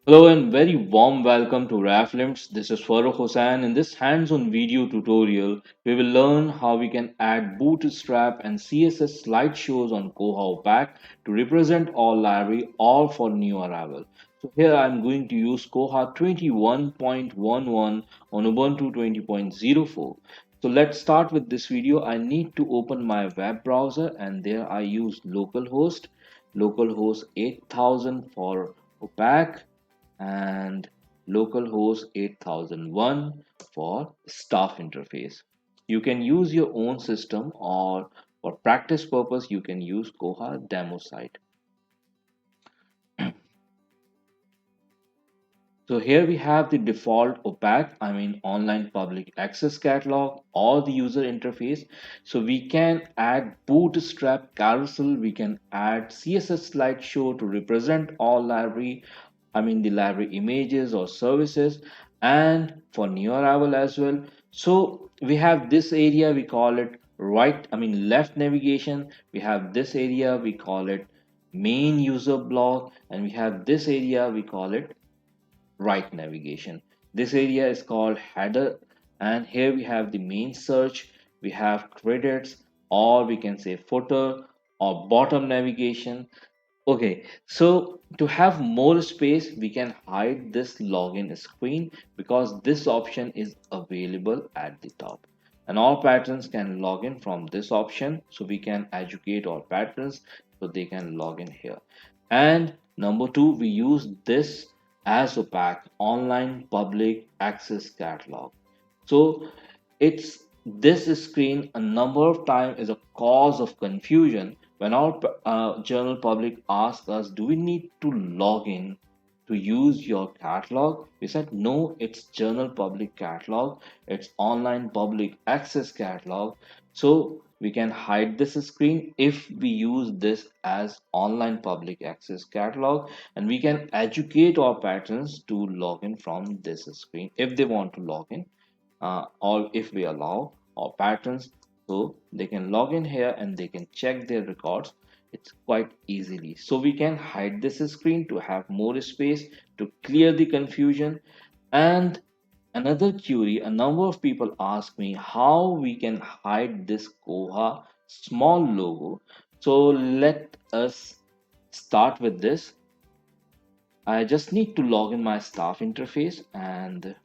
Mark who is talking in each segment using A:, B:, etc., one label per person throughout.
A: Hello and very warm welcome to RAFLIMS. This is Farooq Hossain. In this hands-on video tutorial, we will learn how we can add Bootstrap and CSS slideshows on Koha OPAC to represent all library, all for new arrival. So here I'm going to use Koha 21.11 on Ubuntu 20.04. So let's start with this video. I need to open my web browser and there I use localhost 8000 for OPAC and localhost 8001 for staff interface. You can use your own system or for practice purpose you can use Koha demo site. So here we have the default OPAC, I mean online public access catalog or the user interface. So we can add Bootstrap Carousel, we can add CSS Slideshow to represent all library, I mean the library images or services, and for new arrival as well. So we have this area, we call it left navigation. We have this area, we call it main user block, and we have this area, we call it right navigation. This area is called header, and here we have the main search, we have credits, or we can say footer or bottom navigation. Okay, so to have more space, we can hide this login screen because this option is available at the top. And all patrons can log in from this option. So we can educate all patrons so they can log in here. And number two, we use this as opaque online public access catalog. So it's this screen a number of times is a cause of confusion when our general public asks us, do we need to log in to use your catalog? We said, no, it's general public catalog. It's online public access catalog. So we can hide this screen if we use this as online public access catalog, and we can educate our patrons to log in from this screen if they want to log in, or if we allow our patrons so they can log in here and they can check their records. It's quite easily, so we can hide this screen to have more space to clear the confusion. And another query, a number of people ask me how we can hide this Koha small logo. So let us start with this. I just need to log in my staff interface, and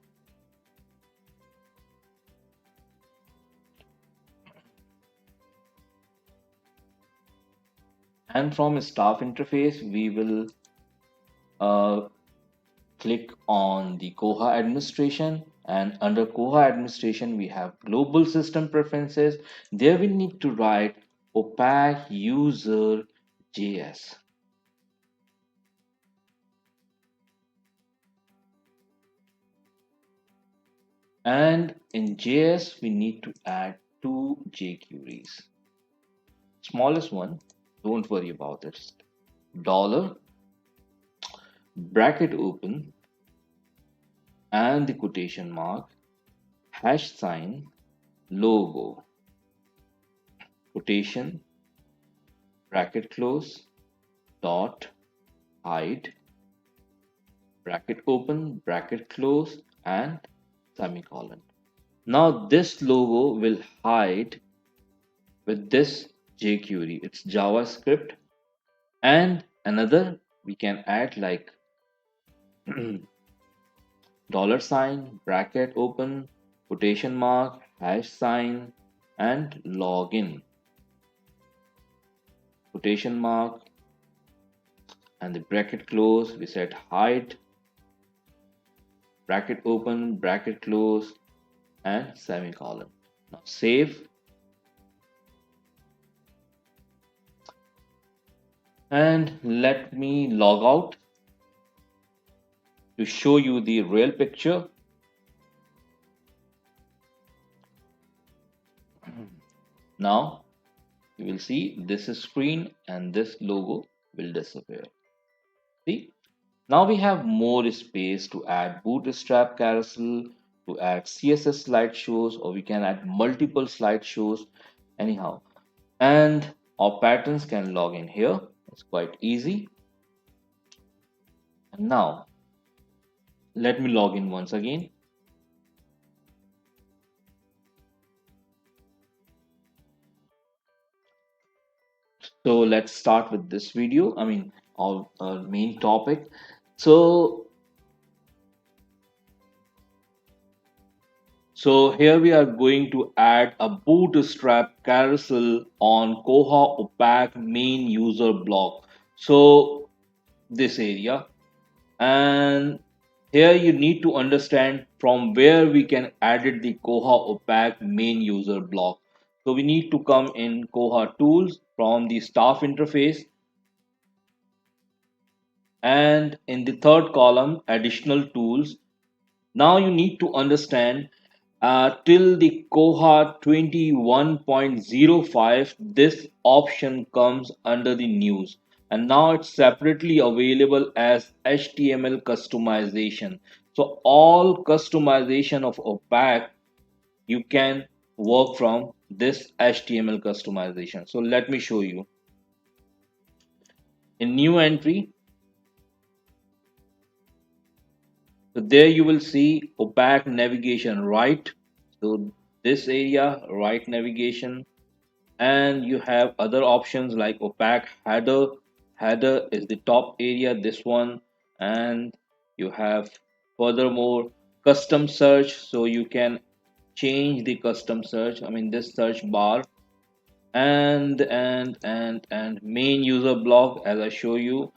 A: from staff interface we will uh, click on the Koha administration, and under Koha administration we have global system preferences. There we need to write opaque user JS, and in JS we need to add two JQueries. Smallest one, don't worry about it. Dollar bracket open and the quotation mark hash sign logo quotation bracket close dot hide bracket open bracket close and semicolon. Now this logo will hide with this jQuery. It's JavaScript, and another we can add like dollar sign bracket open quotation mark hash sign and login quotation mark and the bracket close. We said hide bracket open bracket close and semicolon. Now save, and let me log out to show you the real picture. Now you will see this screen and this logo will disappear. See, now we have more space to add Bootstrap Carousel, to add CSS slideshows, or we can add multiple slideshows anyhow. And our patterns can log in here. It's quite easy. And now Let me log in once again. So let's start with this video. I mean, our main topic. So, so here we are going to add a bootstrap carousel on Koha OPAC main user block. So this area, and here you need to understand from where we can edit the Koha OPAC main user block. So we need to come in Koha tools from the staff interface, and in the third column additional tools. Now you need to understand till the Koha 21.05 this option comes under the news, and now it's separately available as HTML customization. So all customization of OPAC you can work from this HTML customization. So let me show you. In new entry, so there you will see OPAC navigation right. So this area, right navigation, and you have other options like OPAC header. Header is the top area, this one, and you have furthermore custom search. So you can change the custom search. I mean this search bar, and main user block as I show you.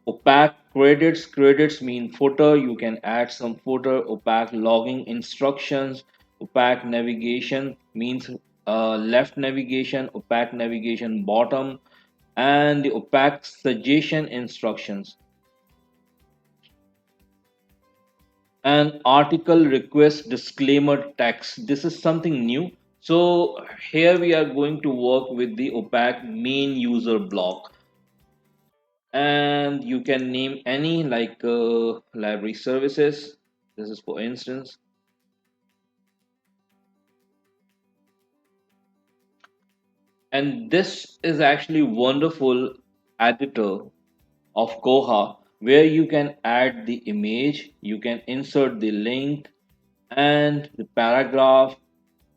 A: OPAC credits mean footer. You can add some footer. OPAC logging instructions. OPAC navigation means left navigation. OPAC navigation bottom, and the OPAC suggestion instructions, and article request disclaimer text. This is something new. So here we are going to work with the OPAC main user block, and you can name any like library services. This is for instance, and this is actually wonderful editor of Koha where you can add the image, you can insert the link and the paragraph,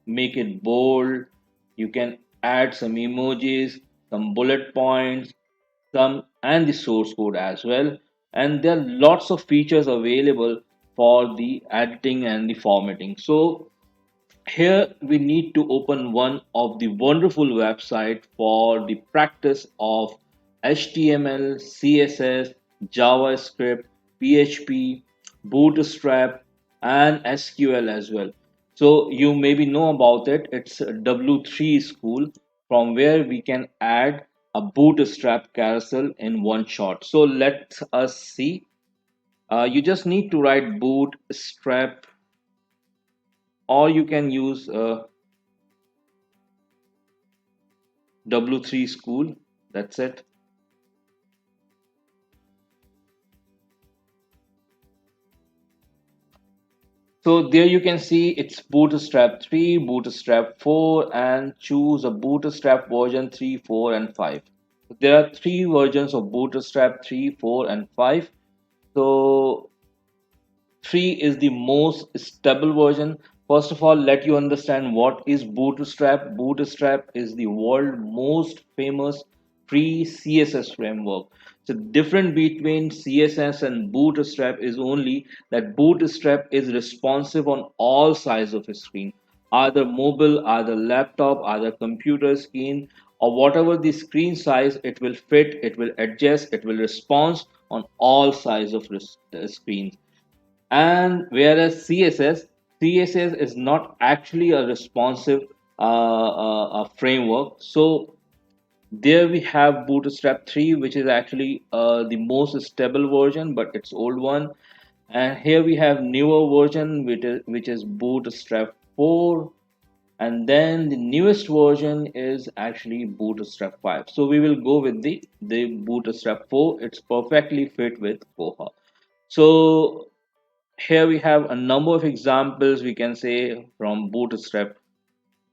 A: make it bold, you can add some emojis, some bullet points, some and the source code as well. And there are lots of features available for the editing and the formatting. So here we need to open one of the wonderful website for the practice of HTML, CSS, JavaScript, PHP, Bootstrap, and SQL as well. So you maybe know about it. It's a W3 school from where we can add a Bootstrap carousel in one shot. So let us see. You just need to write Bootstrap, or you can use W3 school. That's it. So there you can see it's Bootstrap 3, Bootstrap 4, and choose a Bootstrap version 3, 4, and 5. There are three versions of Bootstrap 3, 4, and 5. So 3 is the most stable version. First of all, let you understand what is Bootstrap. Bootstrap is the world most famous free CSS framework. So difference between CSS and Bootstrap is only that Bootstrap is responsive on all sides of a screen, either mobile, either laptop, either computer screen, or whatever the screen size, it will fit, it will adjust, it will respond on all sides of the screens. And whereas css is not actually a responsive framework. So there we have Bootstrap 3, which is actually the most stable version, but it's old one. And here we have newer version, which is Bootstrap 4, and then the newest version is actually Bootstrap 5. So we will go with the Bootstrap 4. It's perfectly fit with Koha. So here we have a number of examples we can say from Bootstrap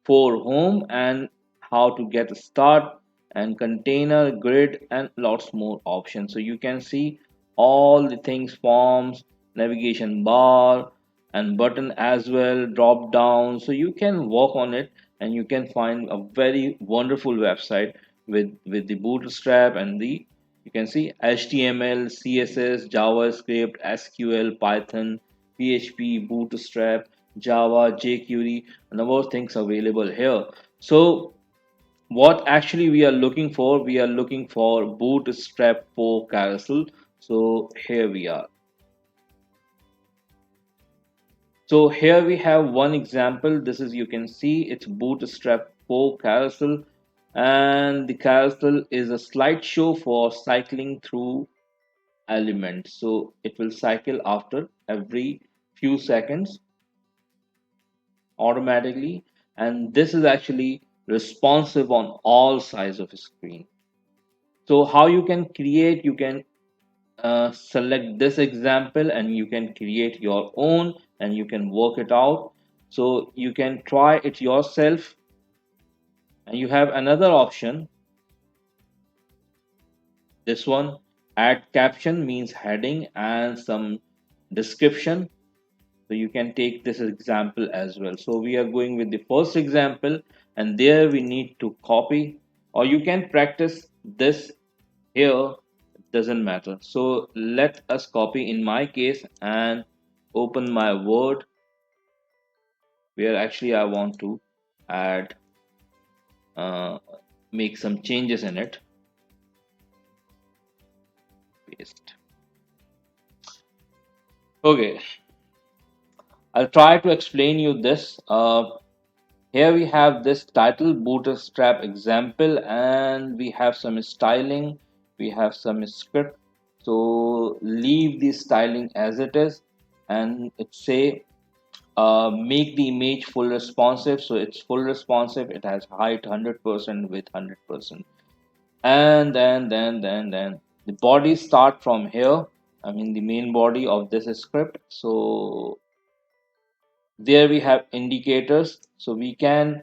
A: 4 home, and how to get a start, and container, grid, and lots more options. So you can see all the things, forms, navigation bar and button as well, drop down. So you can work on it and you can find a very wonderful website with the Bootstrap and the, you can see HTML, CSS, JavaScript, SQL, Python, PHP, Bootstrap, Java, JQuery, a number of things available here. So what actually we are looking for Bootstrap for carousel. So here we are. So here we have one example. This is, you can see it's Bootstrap for carousel, and the carousel is a slideshow for cycling through elements. So it will cycle after every few seconds automatically, and this is actually responsive on all sides of the screen. So how you can create, you can select this example and you can create your own and you can work it out. So you can try it yourself, and you have another option, this one, add caption, means heading and some description. So you can take this example as well. So we are going with the first example, and there we need to copy, or you can practice this here, doesn't matter. So let us copy in my case and open my Word, where actually I want to add, uh, make some changes in it. Paste. Okay, I'll try to explain you this. Here we have this title, Bootstrap example, and we have some styling, we have some script. So leave the styling as it is, and it say make the image full responsive. So it's full responsive, it has height 100% with 100%, and then the body start from here, I mean the main body of this script. So there we have indicators, so we can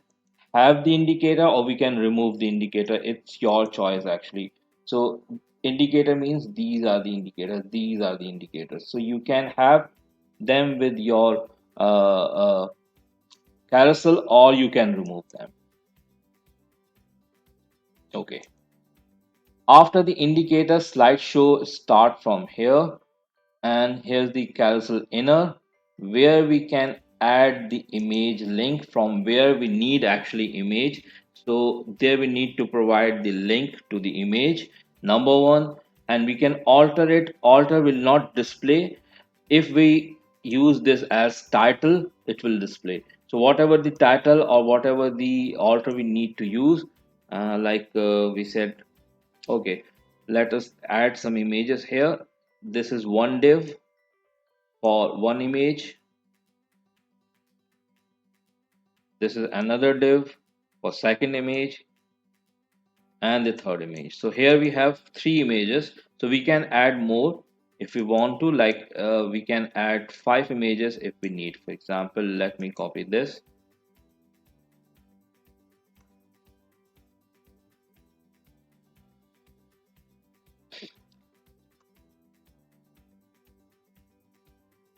A: have the indicator or we can remove the indicator, it's your choice actually. So indicator means these are the indicators, these are the indicators, so you can have them with your carousel or you can remove them. Okay, after the indicator, slideshow start from here, and here's the carousel inner, where we can add the image link from where we need actually image. So there we need to provide the link to the image, number one, and we can alter it. Alter will not display. If we use this as title, it will display. So whatever the title or whatever the alter we need to use, we said, okay, let us add some images here. This is one div for one image. This is another div for second image and the third image. So here we have three images. So we can add more if we want to, we can add five images if we need. For example, let me copy this.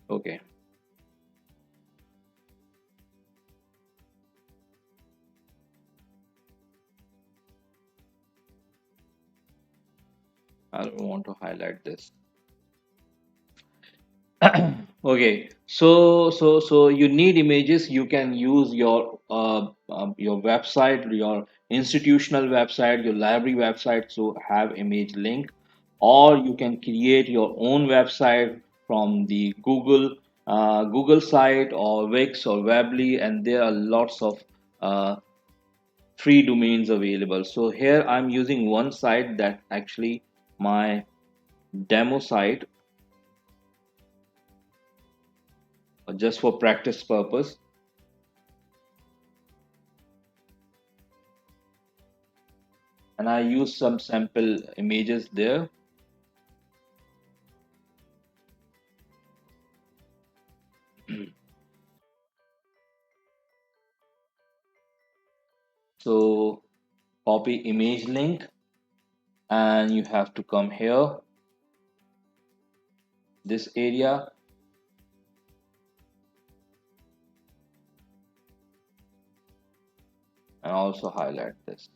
A: Okay. I don't want to highlight this. Okay, so you need images. You can use your website, your institutional website, your library website to have image link, or you can create your own website from the Google site or Wix or Weebly, and there are lots of uh, free domains available. So here I'm using one site that actually my demo site, just for practice purpose. And I use some sample images there. So copy image link, and you have to come here, this area, and also highlight this.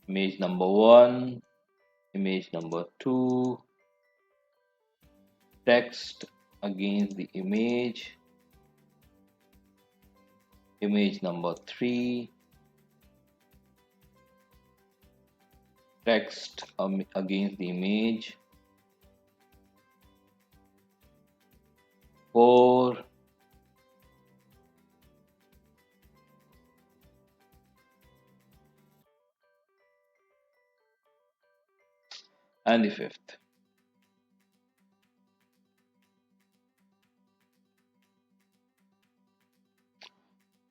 A: Image number 1, image number 2, text against the image number 3, text against the image 4, and the 5th.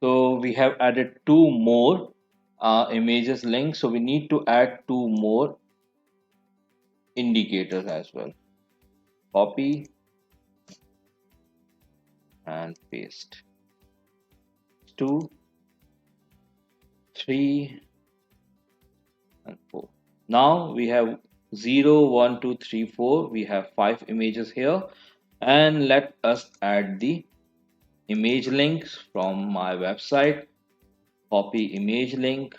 A: So we have added two more images links. So we need to add two more indicators as well. Copy and paste. 2, 3, and 4. Now we have 0, 1, 2, 3, 4. We have 5 images here. And let us add the image links from my website. Copy image link.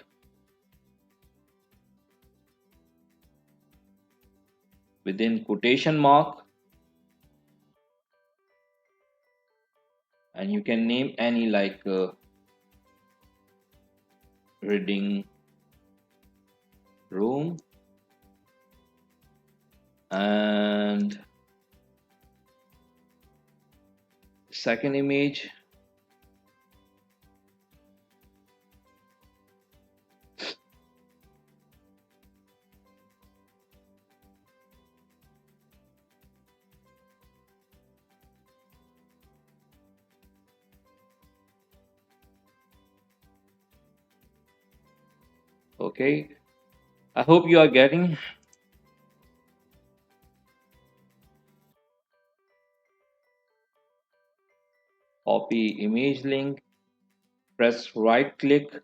A: Within quotation mark. And you can name any like reading room, and second image, okay. I hope you are getting. Copy image link, press right click,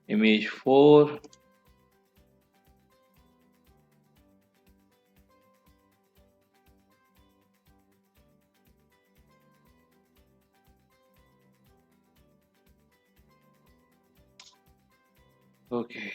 A: image 4, okay.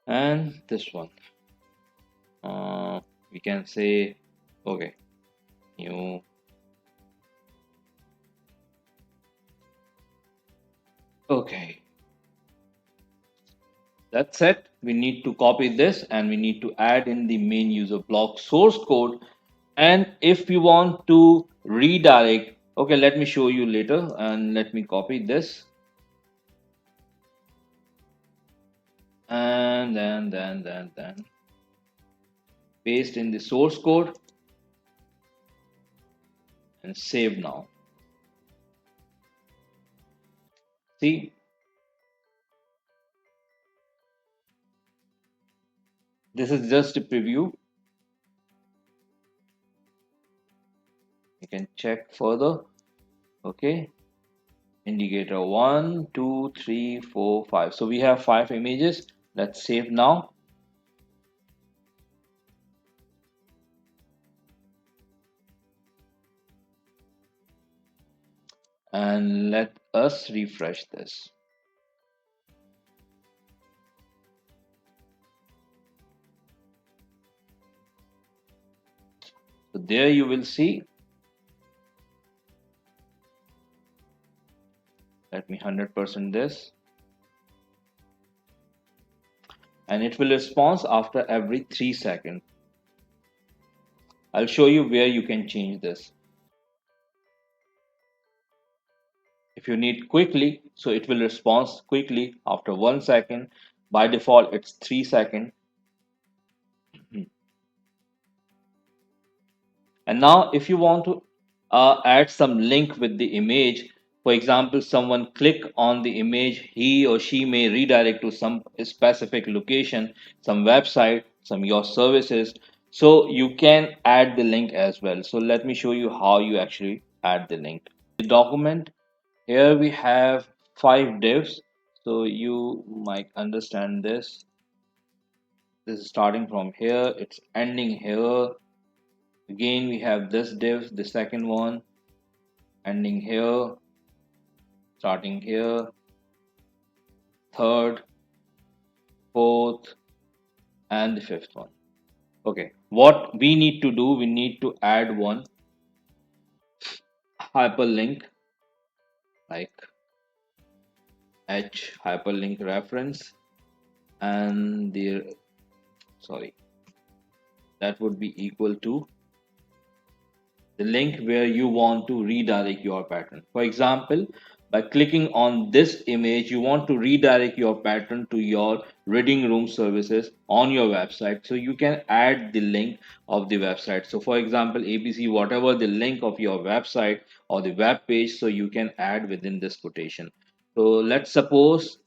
A: And this one, we can say, okay, new. Okay, that's it. We need to copy this and we need to add in the main user block source code. And if you want to redirect, okay, let me show you later, and let me copy this, and then paste in the source code and save now. See, this is just a preview. You can check further. Okay, indicator 1, 2, 3, 4, 5. So we have 5 images. Let's save now. And let us refresh this. So there you will see. Let me 100% this. And it will respond after every 3 seconds. I'll show you where you can change this. If you need quickly, so it will respond quickly after 1 second. By default, it's 3 seconds. And now if you want to add some link with the image, for example, someone click on the image, he or she may redirect to some specific location, some website, some your services. So you can add the link as well. So let me show you how you actually add the link. The document, here we have 5 divs. So you might understand this. This is starting from here, it's ending here. Again, we have this div, the second one, ending here, starting here, third, fourth, and the fifth one. Okay, what we need to do, we need to add one hyperlink like h hyperlink reference, and the sorry, that would be equal to the link where you want to redirect your pattern. For example, by clicking on this image, you want to redirect your pattern to your reading room services on your website. So you can add the link of the website. So for example, ABC, whatever the link of your website or the web page, so you can add within this quotation. So let's suppose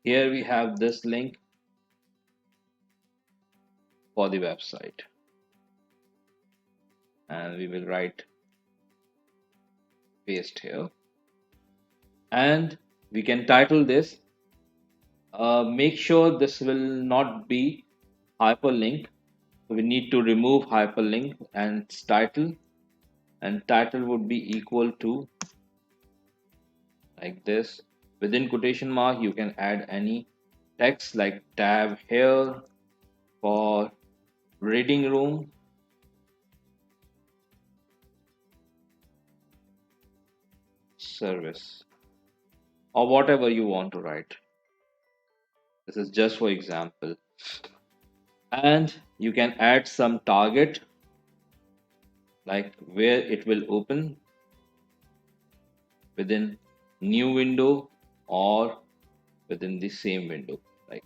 A: here we have this link for the website, and we will write paste here, and we can title this. Make sure this will not be hyperlink. We need to remove hyperlink and its title, and title would be equal to like this. Within quotation mark, you can add any text like tab here for reading room service, or whatever you want to write. This is just for example. And you can add some target like where it will open within new window or within the same window. Like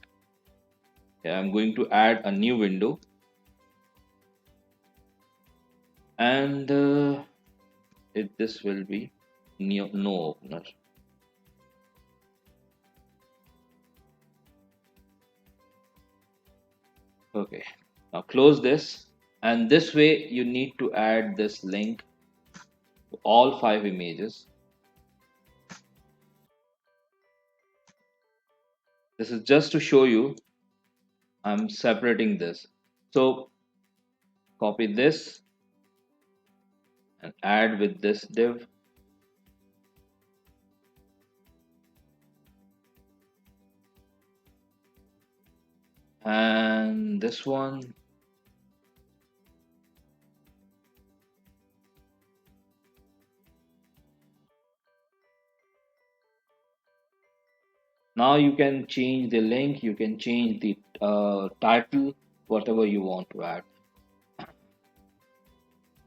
A: here, I'm going to add a new window, and this will be no opener. Okay, now close this, and this way you need to add this link to all 5 images. This is just to show you I'm separating this. So copy this and add with this div, and this one. Now you can change the link, you can change the title, whatever you want to add.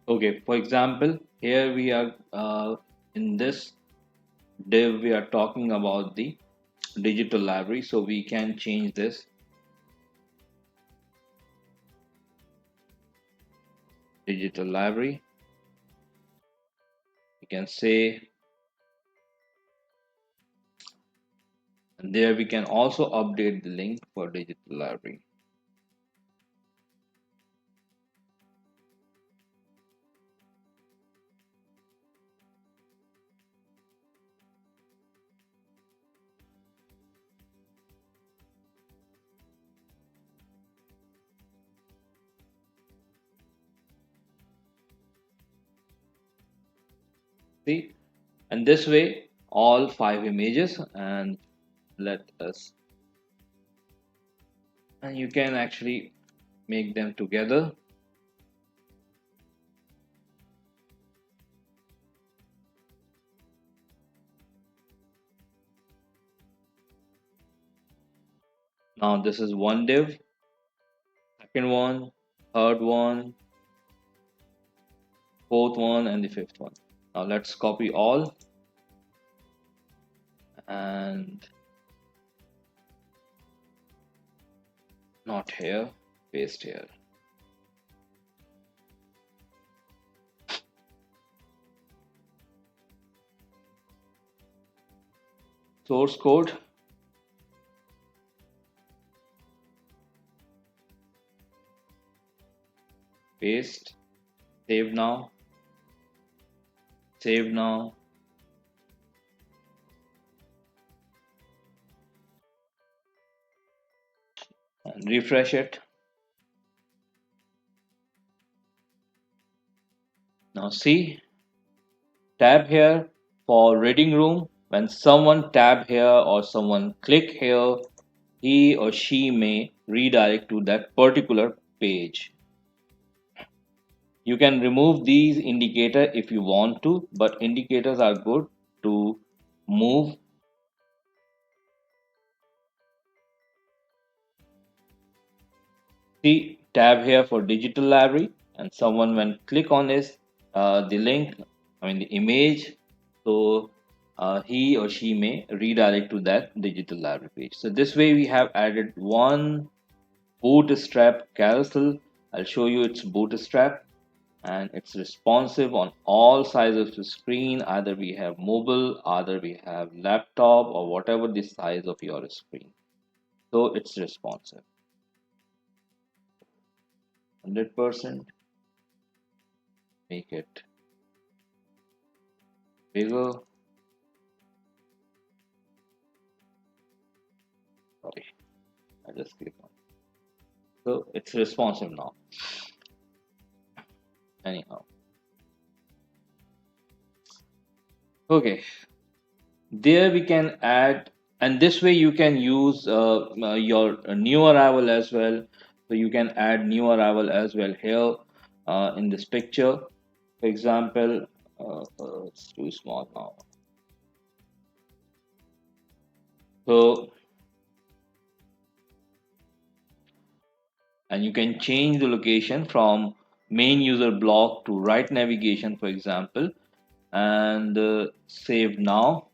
A: Okay, for example, here we are in this div, we are talking about the digital library, so we can change this digital library. We can say, and there we can also update the link for digital library. See, and this way all 5 images, and let us, and you can actually make them together. Now this is one div, second one, third one, fourth one, and the fifth one. Now let's copy all and not here, paste here. Source code, paste, save now, save now, and refresh it. Now see, tab here for reading room. When someone tab here or someone click here, he or she may redirect to that particular page. You can remove these indicator if you want to, but indicators are good to move. See tab here for digital library, and someone when click on this the link, I mean the image, so he or she may redirect to that digital library page. So this way we have added one Bootstrap carousel. I'll show you its Bootstrap, and it's responsive on all sizes of the screen. Either we have mobile, either we have laptop, or whatever the size of your screen. So it's responsive. 100%. Make it bigger. Sorry, I just click on. So it's responsive now. Anyhow, okay. There we can add, and this way you can use your new arrival as well. So you can add new arrival as well here in this picture. For example, it's too small now. So, and you can change the location from main user block to right navigation, for example, and save now.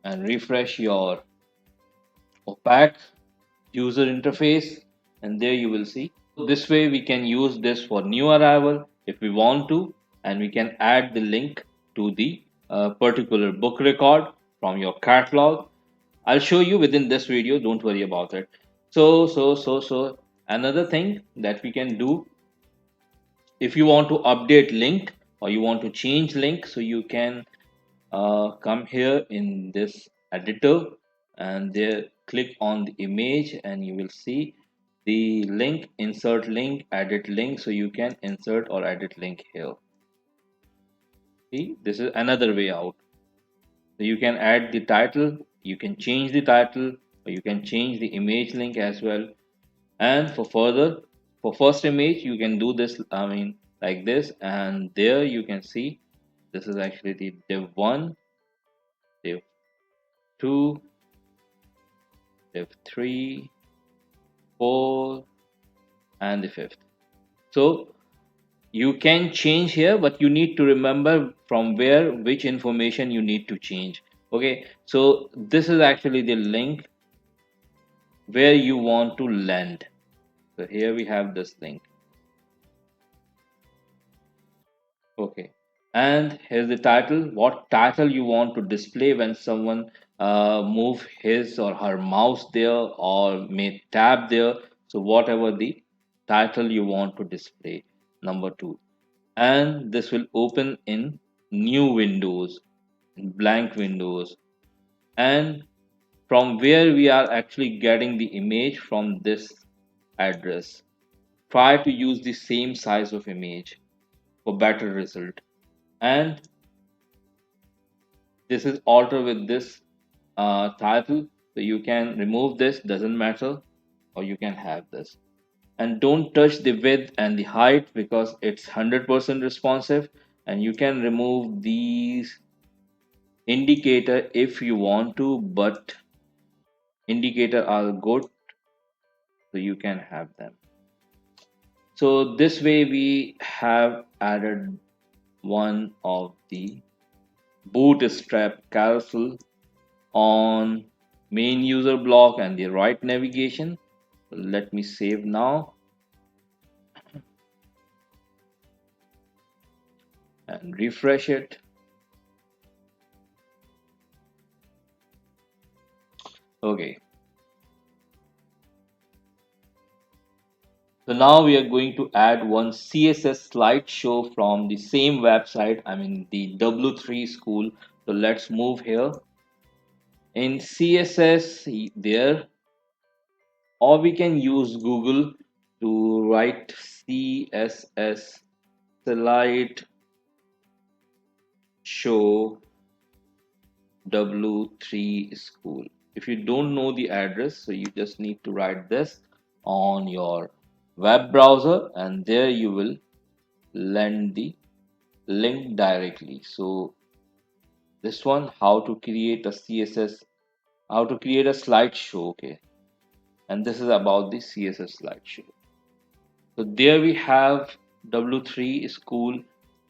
A: And refresh your OPAC user interface, and there you will see. This way we can use this for new arrival if we want to, and we can add the link to the particular book record from your catalog. I'll show you within this video, don't worry about it. So another thing that we can do, if you want to update link or you want to change link, so you can come here in this editor, and there click on the image, and you will see the link, insert link, edit link, so you can insert or edit link here. See, this is another way out. So you can add the title, you can change the title, or you can change the image link as well. And for further, for first image you can do this, I mean like this, and there you can see this is actually the div 1, div 2, div 3, 4, and the fifth. So you can change here, but you need to remember from where which information you need to change. Okay, so this is actually the link where you want to land. So here we have this link. Okay, and here's the title. What title you want to display when someone move his or her mouse there or may tab there. So whatever the title you want to display, number 2. And this will open in new windows, in blank windows, and from where we are actually getting the image from this address. try to use the same size of image for better result. And this is alter with this title, so you can remove this, doesn't matter, or you can have this. And don't touch the width and the height because it's 100% responsive. And you can remove these indicator if you want to, but indicator are good, so you can have them. So this way we have added one of the bootstrap carousel on main user block and the right navigation. Let me save now and refresh it. Okay, so now we are going to add one CSS slideshow from the same website, I mean the W3 school. So let's move here in CSS there, or we can use Google to write CSS slideshow W3 school. If you don't know the address, so you just need to write this on your web browser, and there you will land the link directly. So this one, how to create a CSS, how to create a slideshow. Okay, and this is about the CSS slideshow. So there we have W3 school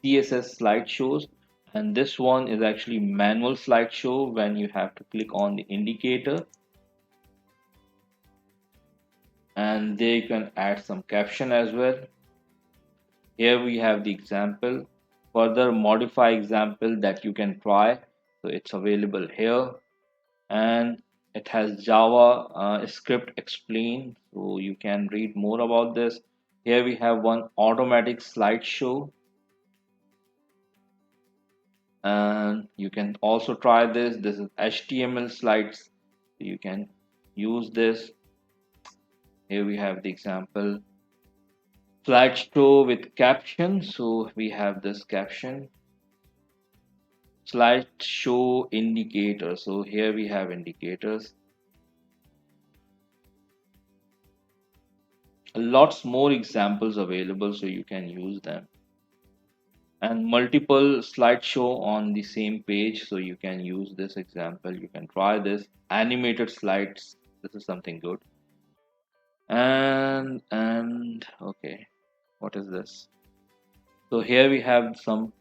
A: CSS slideshows, and this one is actually manual slideshow when you have to click on the indicator, and there you can add some caption as well. Here we have the example, further modify example that you can try. So it's available here, and it has Java script explain, so you can read more about this. Here we have one automatic slideshow, and you can also try this. This is HTML slides, you can use this. Here we have the example slideshow with caption, so we have this caption. Slideshow indicator, so here we have indicators. Lots more examples available, so you can use them, and multiple slideshow on the same page, so you can use this example. You can try this animated slides, this is something good. And okay, what is this? So here we have some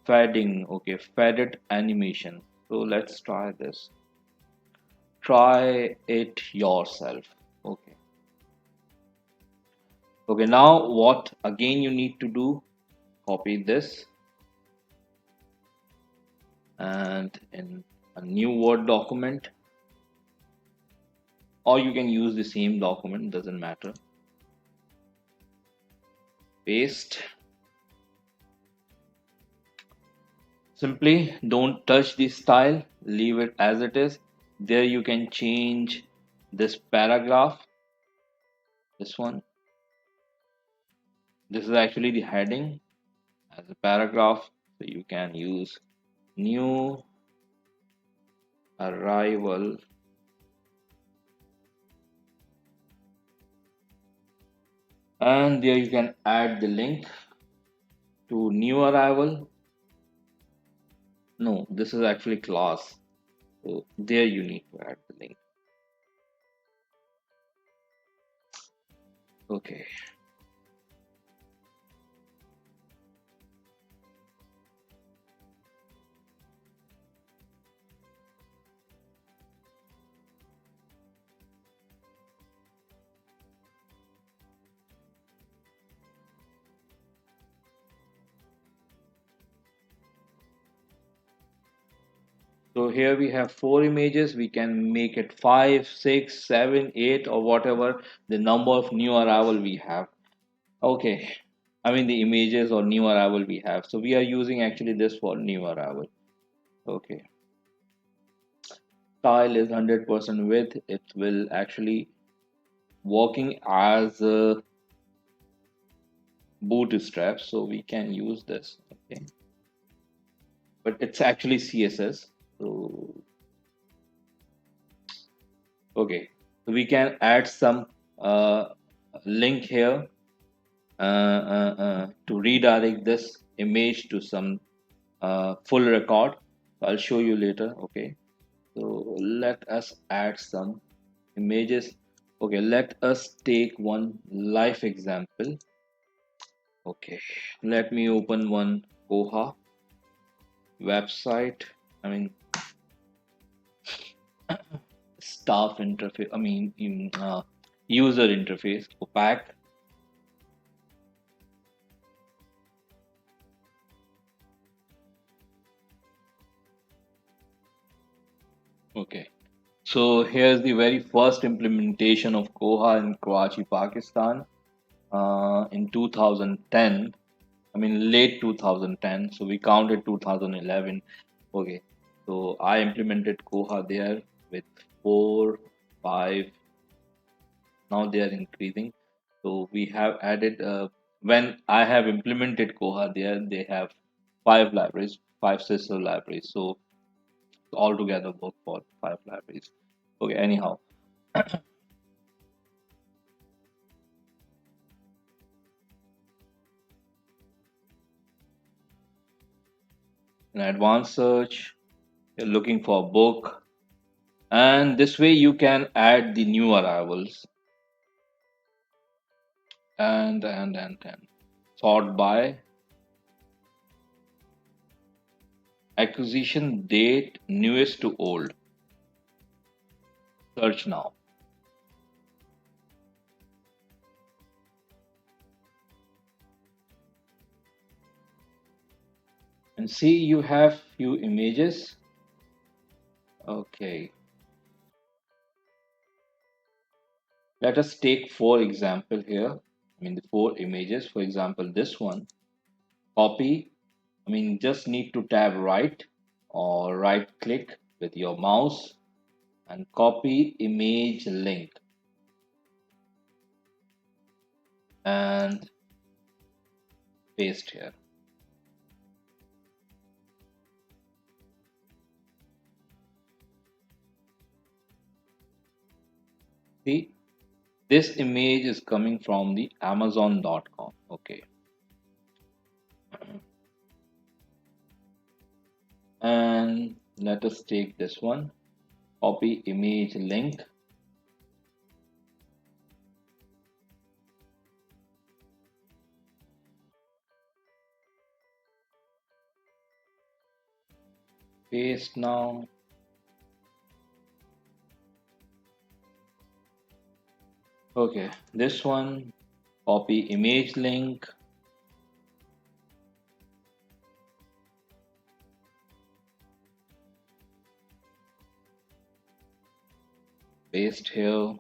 A: fading, okay, faded animation. So let's try this, try it yourself. Okay, okay, now what again you need to do, copy this and in a new Word document, or you can use the same document, doesn't matter. Paste. Simply don't touch the style, leave it as it is. There you can change this paragraph, this one. This is actually the heading as a paragraph, so you can use new arrival, and there you can add the link to new arrival. No, this is actually class, so there you need to add the link. Okay, so here we have four images. We can make it 5, 6, 7, 8, or whatever the number of new arrival we have. Okay, I mean the images or new arrival we have. So we are using actually this for new arrival. Okay, style is 100% width. It will actually working as Bootstrap, so we can use this. Okay, but it's actually CSS. So okay, so we can add some uh, link here to redirect this image to some full record. I'll show you later. Okay, so let us add some images. Okay, let us take one live example. Okay, let me open one Koha website. I mean, staff interface. I mean, user interface, OPAC. Okay, so here's the very first implementation of Koha in Karachi, Pakistan, in 2010. I mean, late 2010. So we counted 2011. Okay, so I implemented Koha there with 4, 5. Now they are increasing. So we have added, when I have implemented Koha there, they have 5 libraries, 5 sister libraries. So altogether work for 5 libraries. Okay, anyhow, in advanced search, you're looking for a book, and this way you can add the new arrivals and sort by acquisition date, newest to old. Search now. And see, you have few images. Okay, let us take 4 example here. I mean the 4 images. For example, this one, copy. I mean, just need to tab right or right click with your mouse and copy image link and paste here. See, this image is coming from the amazon.com. Okay, and let us take this one, copy image link, paste now. Okay, this one, copy image link, paste here.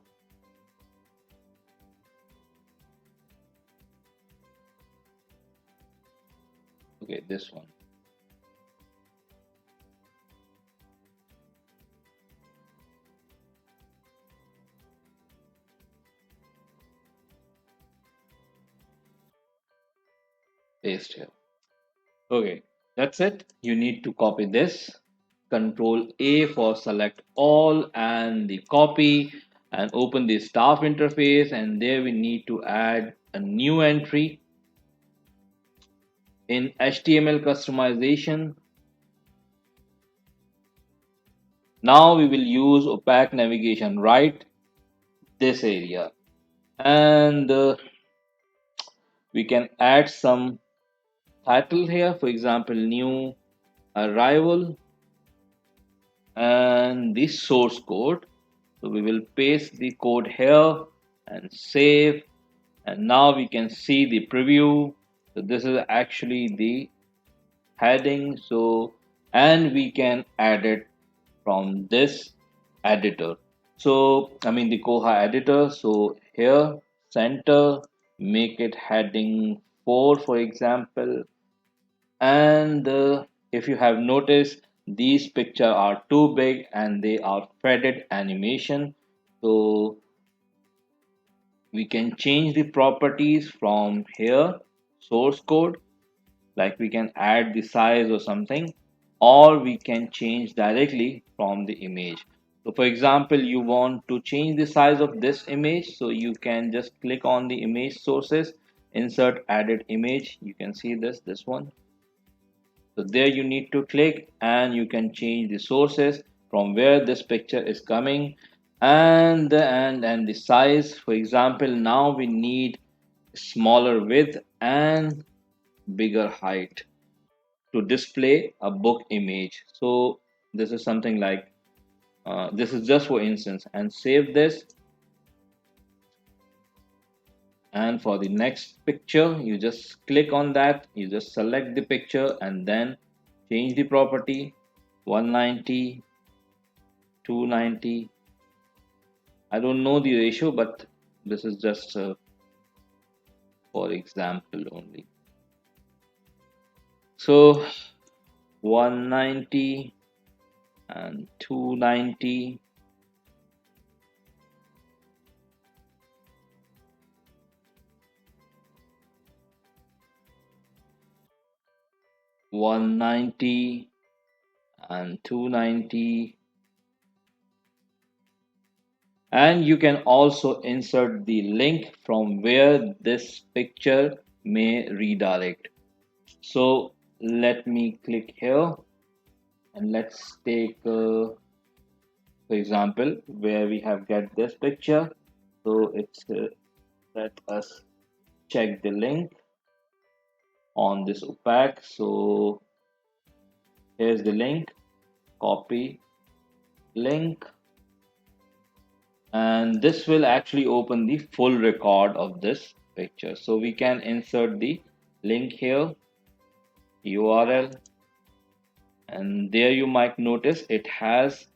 A: Okay, this one. Paste here. Okay, that's it. You need to copy this. Control A for select all and the copy, and open the staff interface, and there we need to add a new entry in HTML customization. Now we will use opaque navigation, right? This area, and we can add some title here. For example, new arrival and the source code. So we will paste the code here and save, and now we can see the preview. So this is actually the heading. So, and we can add it from this editor. So I mean the Koha editor. So here, center, make it heading 4 for example. And if you have noticed, these pictures are too big and they are faded animation. So we can change the properties from here. source code, like we can add the size or something, or we can change directly from the image. So for example, you want to change the size of this image, so you can just click on the image sources, insert added image. You can see this one. So there you need to click and you can change the sources from where this picture is coming, and the size. For example, now we need smaller width and bigger height to display a book image. So this is something like this is just for instance, and save this. And for the next picture, you just click on that, you just select the picture and then change the property 190, 290. I don't know the ratio, but this is just for example only. So 190 and 290. 190 and 290. And you can also insert the link from where this picture may redirect. So let me click here and let's take for example where we have get this picture. So it's let us check the link on this opaque. So here's the link, copy link, and this will actually open the full record of this picture. So we can insert the link here, URL, and there you might notice it has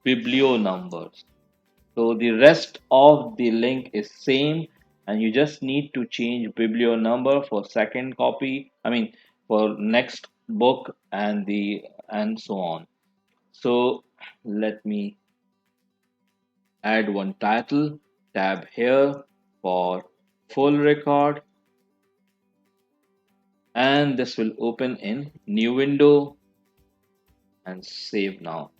A: biblio numbers. So the rest of the link is same, and you just need to change biblio number for second copy, I mean for next book and so on. So let me add one title tab here for full record, and this will open in new window and save now.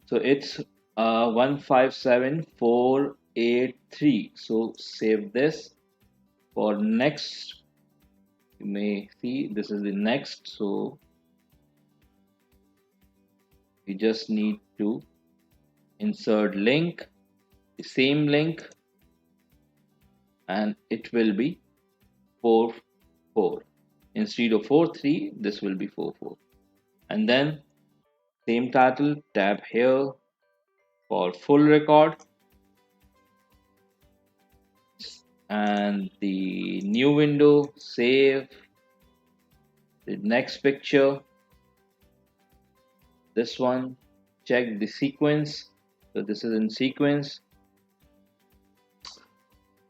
A: So it's 157483. So save this. For next, you may see this is the next. So we just need to insert link, the same link, and it will be 44. Instead of 43, this will be 44. And then same title, tab here for full record, and the new window, save the next picture, this one, check the sequence. So this is in sequence,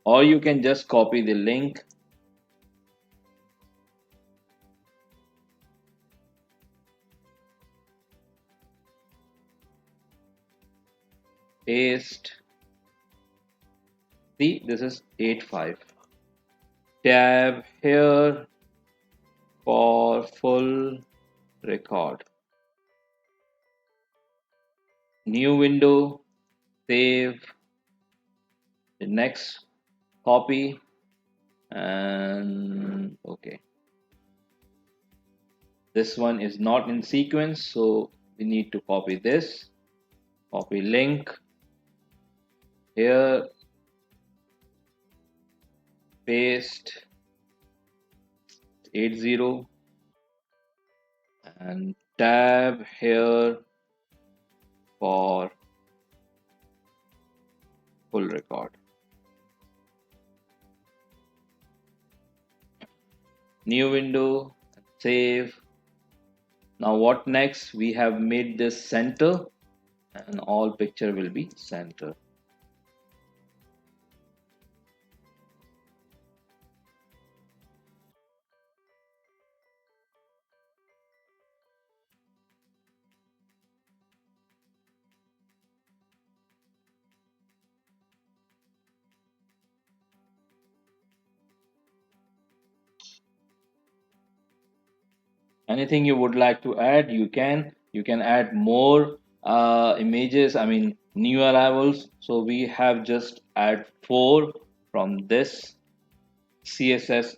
A: or you can just copy the link, paste. See, this is 85. Tab here for full record, new window, save the next, copy, and okay, this one is not in sequence, so we need to copy this, copy link here, paste 80, and tab here for full record, new window, save. Now what next? We have made this center, and all picture will be center. Anything you would like to add, you can add more images, I mean new arrivals. So we have just add 4 from this CSS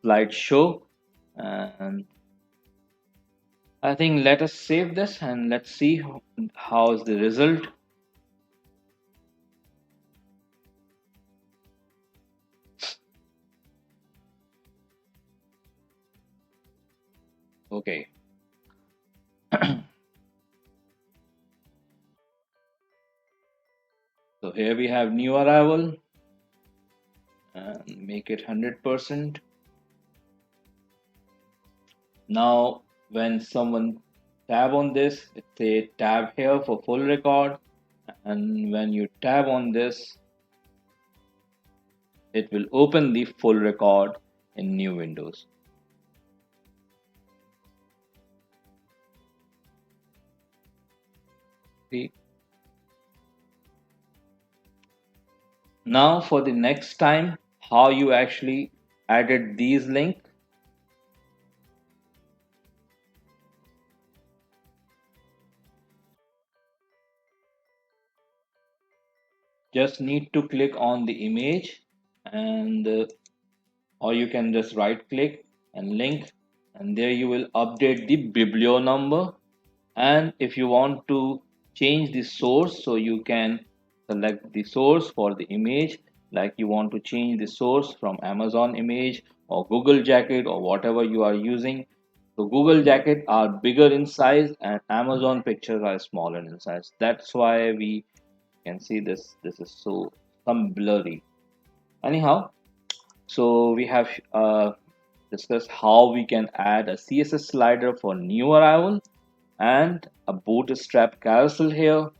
A: slideshow. And I think let us save this and let's see how's the result. Okay. So here we have new arrival and make it 100%. Now, when someone tab on this, it say tab here for full record. And when you tab on this, it will open the full record in new windows. See? Now for the next time, how you actually added these links. Just need to click on the image and or you can just right click and link, and there you will update the biblio number. And if you want to change the source, so you can select the source for the image, like you want to change the source from Amazon image or Google jacket or whatever you are using. So Google jacket are bigger in size and Amazon pictures are smaller in size. That's why we can see this is so some blurry. Anyhow, so we have discussed how we can add a CSS slider for new arrival and a bootstrap carousel here.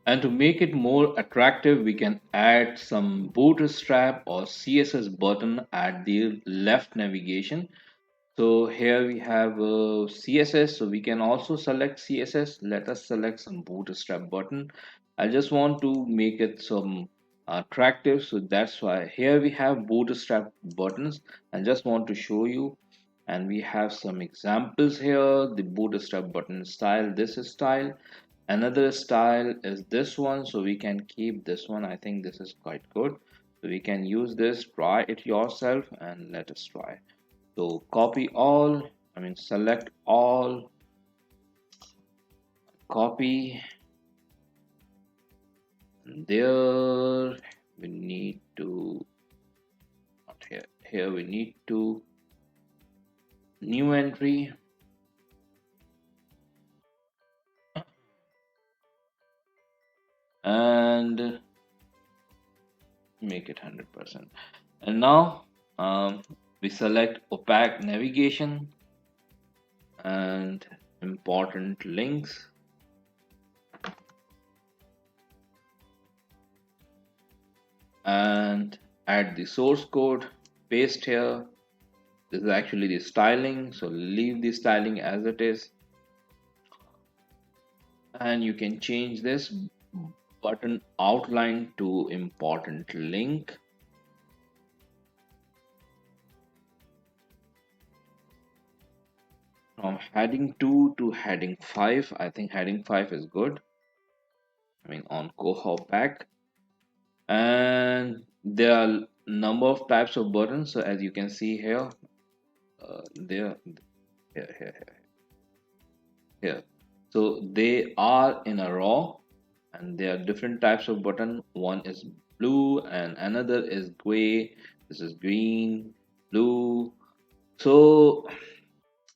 A: And to make it more attractive, we can add some bootstrap or CSS button at the left navigation. So here we have CSS, so we can also select CSS. Let us select some bootstrap button. I just want to make it some attractive, so that's why here we have bootstrap buttons. I just want to show you, and we have some examples here. The bootstrap button style, this is style. Another style is this one, so we can keep this one. I think this is quite good. So we can use this, try it yourself, and let us try. So copy all, I mean select all, copy, and there we need to, not here, here we need to new entry, and make it 100%. And now we select opaque navigation and important links, and add the source code, paste here. This is actually the styling, so leave the styling as it is. And you can change this button outline to important link. From heading 2 to heading 5, I think heading 5 is good. I mean on Koha OPAC. And there are number of types of buttons. So as you can see here, there, here. Here. So they are in a row, and there are different types of button. One is blue and another is gray. This is green, blue. So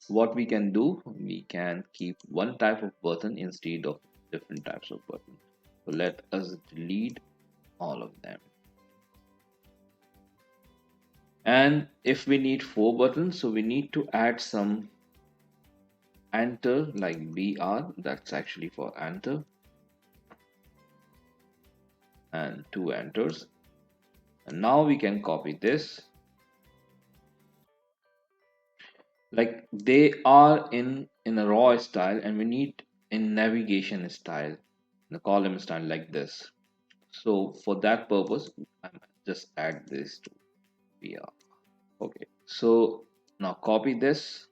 A: what we can do, we can keep one type of button instead of different types of button. So let us delete all of them. And if we need 4 buttons, so we need to add some enter like BR, that's actually for enter, and 2 enters. And now we can copy this, like they are in a raw style, and we need in navigation style, the column style like this. So for that purpose, I just add this too. Yeah. Okay. So now copy this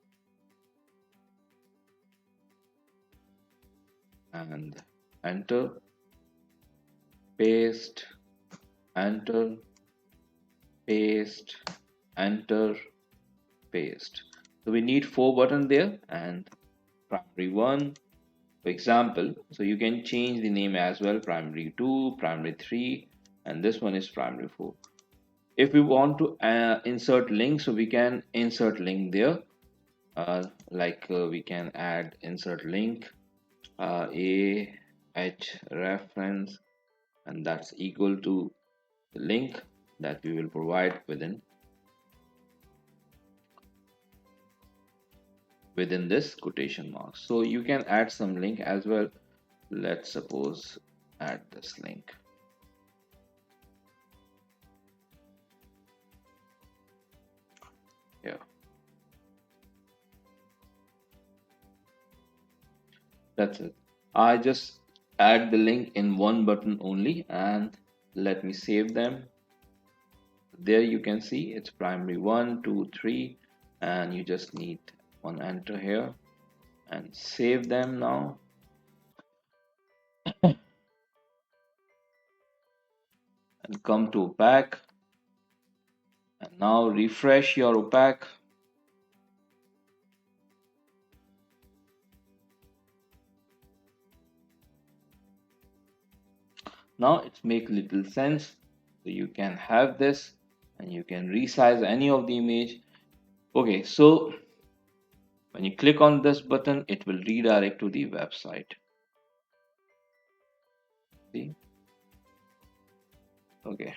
A: and enter, paste, enter, paste, enter, paste. So we need 4 buttons there and primary 1, for example. So you can change the name as well, primary 2, primary 3, and this one is primary 4. If we want to insert link, so we can insert link there. We can add insert link, a h reference, and that's equal to the link that we will provide within this quotation marks. So you can add some link as well. Let's suppose add this link. Yeah, that's it. I just add the link in one button only, and let me save them. There you can see it's primary 1, 2, 3, and you just need one enter here and save them now. And come to OPAC, and now refresh your OPAC. Now it makes little sense. So you can have this and you can resize any of the image. Okay, so when you click on this button, it will redirect to the website. See? Okay.